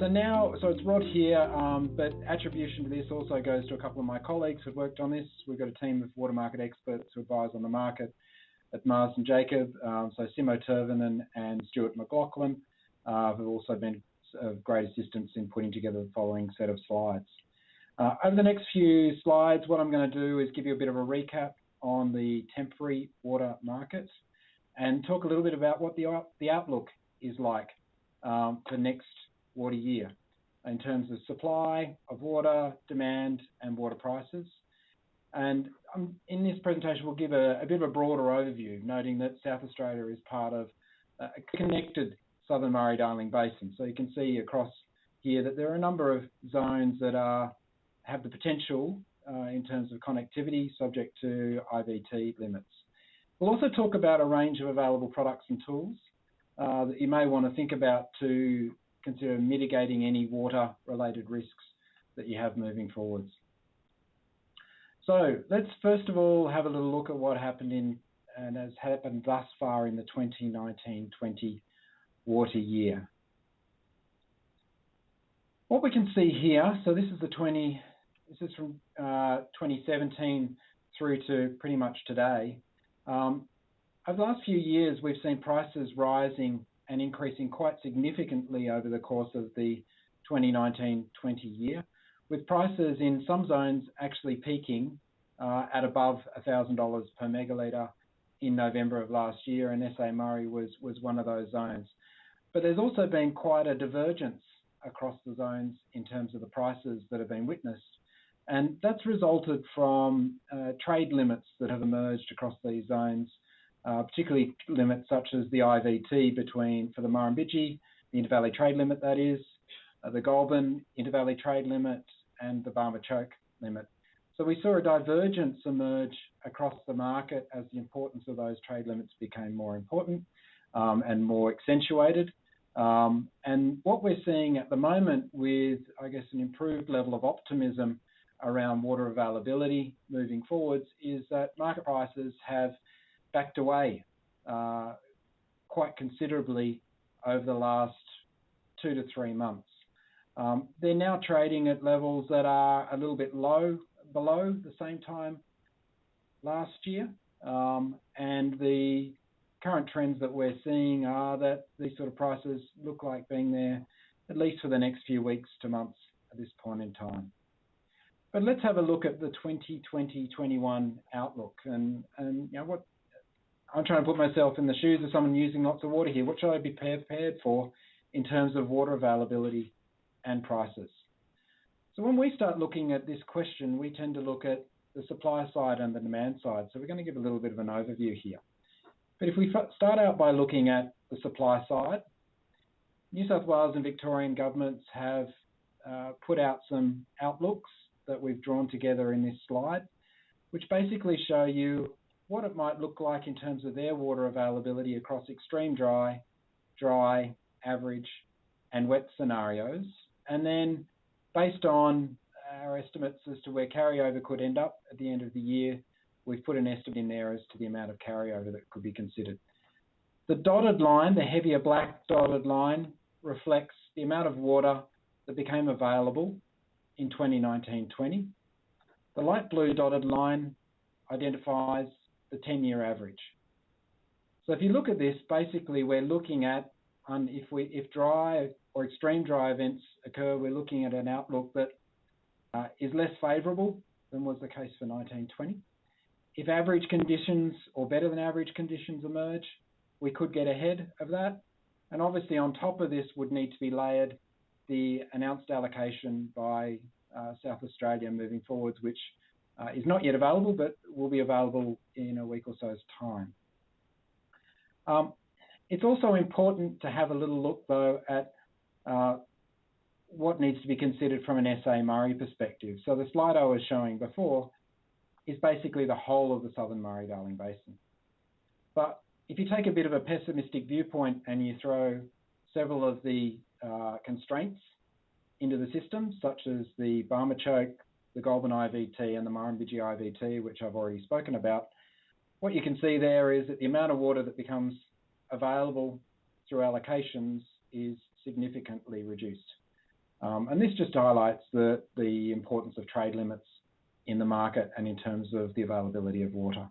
So it's Rod here, but attribution to this also goes to a couple of my colleagues who've worked on this. We've got a team of water market experts who advise on the market at Marsden Jacob, so Simo Turvinen and Stuart McLaughlin, who've also been of great assistance in putting together the following set of slides. Over the next few slides, what I'm going to do is give you a bit of a recap on the temporary water market and talk a little bit about what the outlook is like for next water year in terms of supply of water, demand and water prices. And in this presentation, we'll give a bit of a broader overview, noting that South Australia is part of a connected Southern Murray-Darling Basin. So you can see across here that there are a number of zones that have the potential in terms of connectivity subject to IVT limits. We'll also talk about a range of available products and tools that you may want to think about to consider mitigating any water-related risks that you have moving forwards. So let's first of all have a little look at what happened and has happened thus far in the 2019-20 water year. What we can see here, so this is from 2017 through to pretty much today. Over the last few years, we've seen prices rising and increasing quite significantly over the course of the 2019-20 year, with prices in some zones actually peaking at above $1,000 per megalitre in November of last year, and SA Murray was one of those zones. But there's also been quite a divergence across the zones in terms of the prices that have been witnessed, and that's resulted from trade limits that have emerged across these zones, particularly limits such as the IVT for the Murrumbidgee, the Intervalley Trade Limit that is, the Goulburn Intervalley Trade Limit and the Barmah Choke Limit. So we saw a divergence emerge across the market as the importance of those trade limits became more important and more accentuated. And what we're seeing at the moment with, I guess, an improved level of optimism around water availability moving forwards is that market prices have backed away quite considerably over the last 2 to 3 months. They're now trading at levels that are a little bit below the same time last year, and the current trends that we're seeing are that these sort of prices look like being there at least for the next few weeks to months at this point in time. But let's have a look at the 2020-21 outlook, and you know what I'm trying to put myself in the shoes of someone using lots of water here. What should I be prepared for in terms of water availability and prices? So when we start looking at this question, we tend to look at the supply side and the demand side. So we're going to give a little bit of an overview here. But if we start out by looking at the supply side, New South Wales and Victorian governments have put out some outlooks that we've drawn together in this slide, which basically show you what it might look like in terms of their water availability across extreme dry, average and wet scenarios. And then based on our estimates as to where carryover could end up at the end of the year, we've put an estimate in there as to the amount of carryover that could be considered. The dotted line, the heavier black dotted line, reflects the amount of water that became available in 2019-20. The light blue dotted line identifies the 10-year average. So if you look at this, basically we're looking at, if dry or extreme dry events occur, we're looking at an outlook that is less favourable than was the case for 19-20. If average conditions or better than average conditions emerge, we could get ahead of that. And obviously on top of this would need to be layered the announced allocation by South Australia moving forwards, which is not yet available, but will be available in a week or so's time. It's also important to have a little look, though, at what needs to be considered from an SA Murray perspective. So the slide I was showing before is basically the whole of the Southern Murray-Darling Basin. But if you take a bit of a pessimistic viewpoint and you throw several of the constraints into the system, such as the Barmah Choke, the Goulburn IVT and the Murrumbidgee IVT, which I've already spoken about, what you can see there is that the amount of water that becomes available through allocations is significantly reduced. And this just highlights the importance of trade limits in the market and in terms of the availability of water.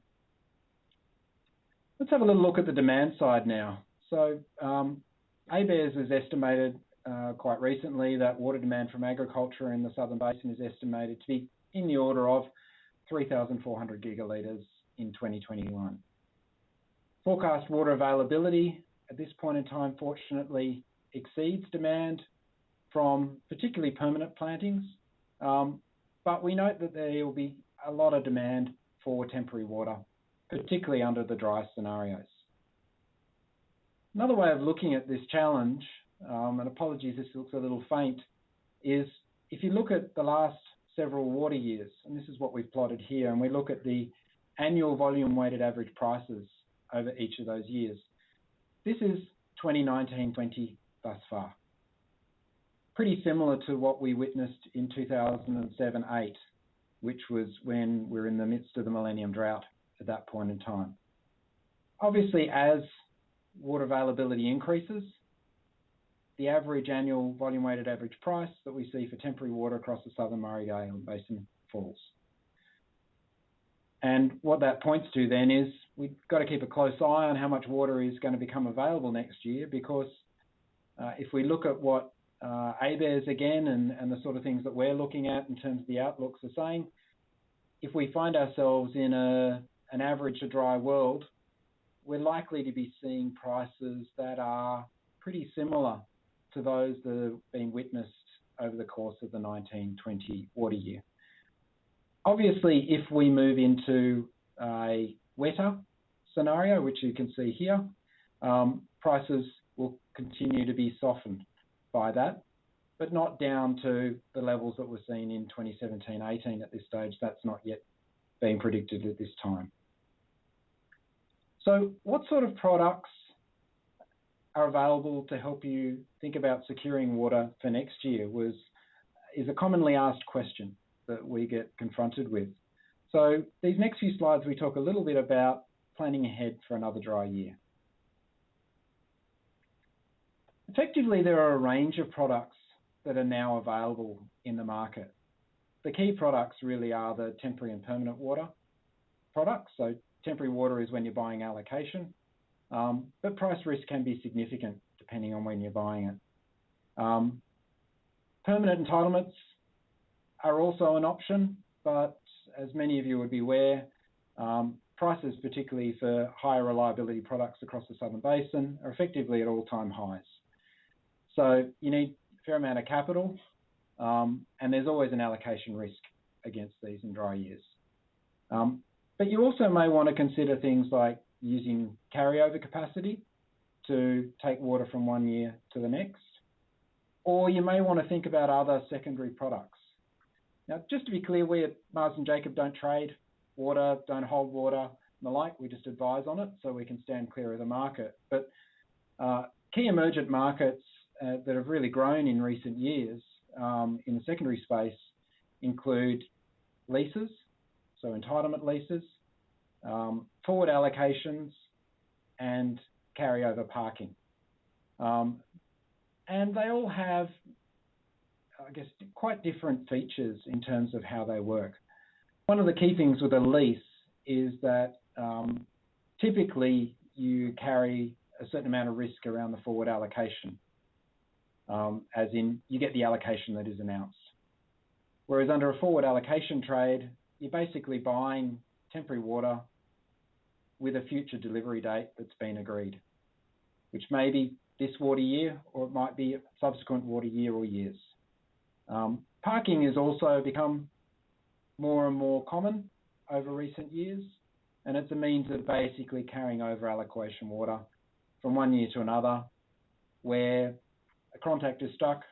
Let's have a little look at the demand side now. So ABARES has estimated quite recently that water demand from agriculture in the Southern Basin is estimated to be in the order of 3,400 gigalitres in 2021. Forecast water availability at this point in time, fortunately, exceeds demand from particularly permanent plantings, but we note that there will be a lot of demand for temporary water, particularly under the dry scenarios. Another way of looking at this challenge, and apologies this looks a little faint, is if you look at the last several water years, and this is what we've plotted here, and we look at the annual volume weighted average prices over each of those years. This is 2019-20 thus far. Pretty similar to what we witnessed in 2007-8, which was when we're in the midst of the millennium drought at that point in time. Obviously, as water availability increases, the average annual volume weighted average price that we see for temporary water across the Southern Murray-Darling Basin falls. And what that points to then is we've got to keep a close eye on how much water is going to become available next year, because if we look at what ABARES again and the sort of things that we're looking at in terms of the outlooks are saying, if we find ourselves in an average to dry world, we're likely to be seeing prices that are pretty similar to those that have been witnessed over the course of the 1920 water year. Obviously, if we move into a wetter scenario, which you can see here, prices will continue to be softened by that, but not down to the levels that were seen in 2017-18 at this stage. That's not yet being predicted at this time. So what sort of products are available to help you think about securing water for next year is a commonly asked question that we get confronted with. So these next few slides, we talk a little bit about planning ahead for another dry year. Effectively, there are a range of products that are now available in the market. The key products really are the temporary and permanent water products. So temporary water is when you're buying allocation, but price risk can be significant depending on when you're buying it. Permanent entitlements are also an option, but as many of you would be aware, prices, particularly for higher reliability products across the Southern Basin, are effectively at all-time highs. So you need a fair amount of capital, and there's always an allocation risk against these in dry years. But you also may want to consider things like using carryover capacity to take water from one year to the next, or you may want to think about other secondary products. Now, just to be clear, we at Marsden Jacob don't trade water, don't hold water, and the like. We just advise on it so we can stand clear of the market. But key emergent markets that have really grown in recent years in the secondary space include leases, so entitlement leases, forward allocations, and carryover parking. And they all have, I guess, quite different features in terms of how they work. One of the key things with a lease is that typically you carry a certain amount of risk around the forward allocation, as in you get the allocation that is announced. Whereas under a forward allocation trade, you're basically buying temporary water with a future delivery date that's been agreed, which may be this water year, or it might be a subsequent water year or years. Parking has also become more and more common over recent years, and it's a means of basically carrying over allocation water from one year to another, where a contract is struck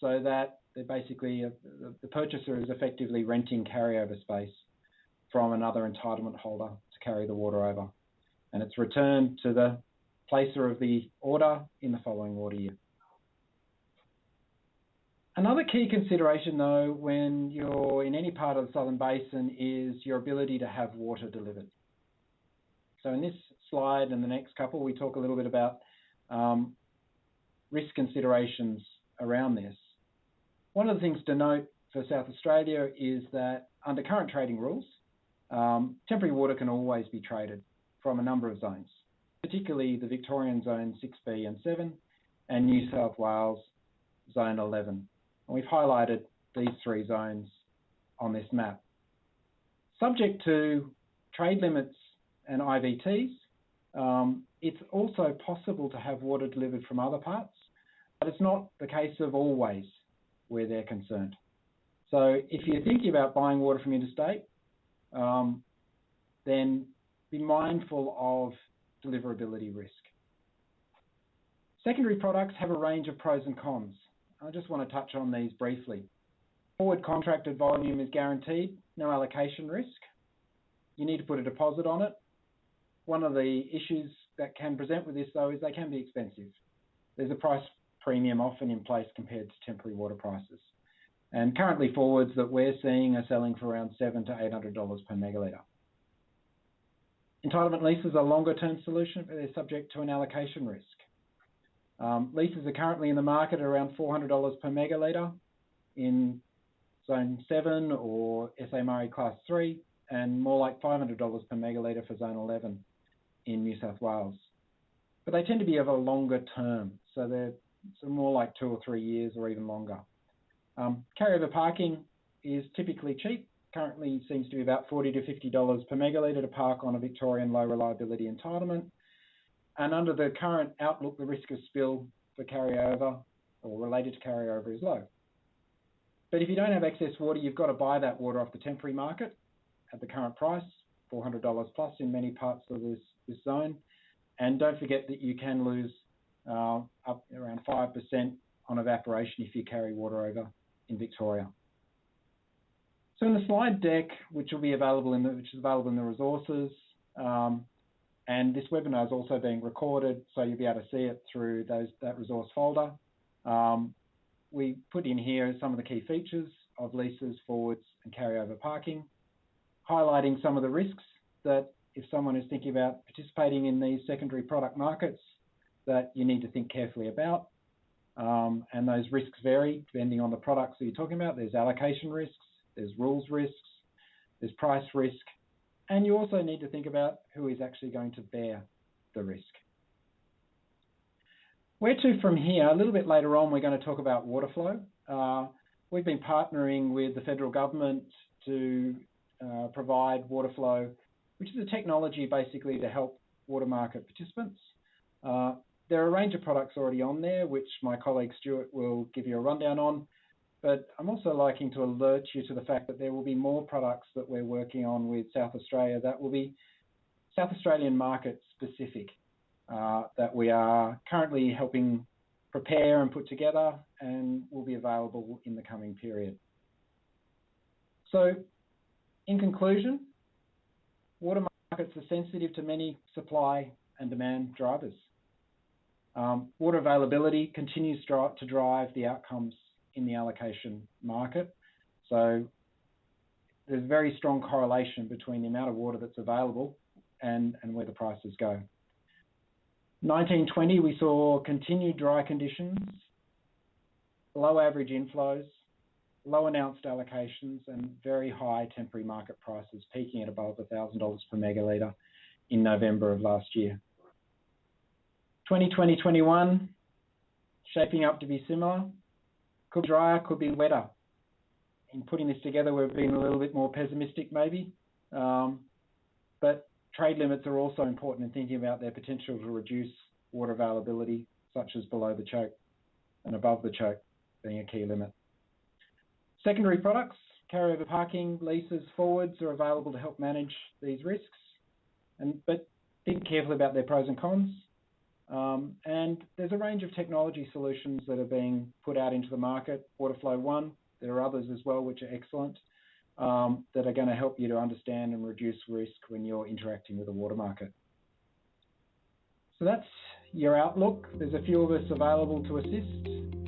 so that they're basically the purchaser is effectively renting carryover space from another entitlement holder to carry the water over, and it's returned to the placer of the order in the following water year. Another key consideration, though, when you're in any part of the Southern Basin is your ability to have water delivered. So in this slide and the next couple, we talk a little bit about risk considerations around this. One of the things to note for South Australia is that under current trading rules, temporary water can always be traded from a number of zones, particularly the Victorian Zone 6B and 7 and New South Wales Zone 11. And we've highlighted these three zones on this map. Subject to trade limits and IVTs, it's also possible to have water delivered from other parts, but it's not the case of always where they're concerned. So if you're thinking about buying water from interstate, then be mindful of deliverability risk. Secondary products have a range of pros and cons. I just want to touch on these briefly. Forward contracted volume is guaranteed, no allocation risk. You need to put a deposit on it. One of the issues that can present with this, though, is they can be expensive. There's a price premium often in place compared to temporary water prices. And currently forwards that we're seeing are selling for around $700 to $800 per megalitre. Entitlement leases are longer term solution, but they're subject to an allocation risk. Leases are currently in the market at around $400 per megalitre in Zone 7 or SA Murray Class 3, and more like $500 per megalitre for Zone 11 in New South Wales. But they tend to be of a longer term, so they're more like 2 or 3 years or even longer. Carryover parking is typically cheap. Currently seems to be about $40 to $50 per megalitre to park on a Victorian low reliability entitlement. And under the current outlook, the risk of spill for carryover or related to carryover is low. But if you don't have excess water, you've got to buy that water off the temporary market at the current price, $400 plus in many parts of this zone. And don't forget that you can lose up around 5% on evaporation if you carry water over in Victoria. So in the slide deck, which is available in the resources, and this webinar is also being recorded, so you'll be able to see it through that resource folder. We put in here some of the key features of leases, forwards, and carryover parking, highlighting some of the risks that if someone is thinking about participating in these secondary product markets, that you need to think carefully about. And those risks vary depending on the products that you're talking about. There's allocation risks, there's rules risks, there's price risk, and you also need to think about who is actually going to bear the risk. Where to from here? A little bit later on, we're going to talk about water flow. We've been partnering with the federal government to provide water flow, which is a technology basically to help water market participants. There are a range of products already on there, which my colleague Stuart will give you a rundown on. But I'm also liking to alert you to the fact that there will be more products that we're working on with South Australia that will be South Australian market specific, that we are currently helping prepare and put together and will be available in the coming period. So in conclusion, water markets are sensitive to many supply and demand drivers. Water availability continues to drive the outcomes in the allocation market. So there's a very strong correlation between the amount of water that's available and where the prices go. 1920, we saw continued dry conditions, low average inflows, low announced allocations, and very high temporary market prices, peaking at above $1,000 per megalitre in November of last year. 2020-21, shaping up to be similar. Could be drier, could be wetter. In putting this together, we've been a little bit more pessimistic maybe, but trade limits are also important in thinking about their potential to reduce water availability, such as below the choke and above the choke being a key limit. Secondary products, carryover parking, leases, forwards are available to help manage these risks, but think carefully about their pros and cons. And there's a range of technology solutions that are being put out into the market. Waterflow One, there are others as well which are excellent, that are going to help you to understand and reduce risk when you're interacting with the water market. So that's your outlook. There's a few of us available to assist.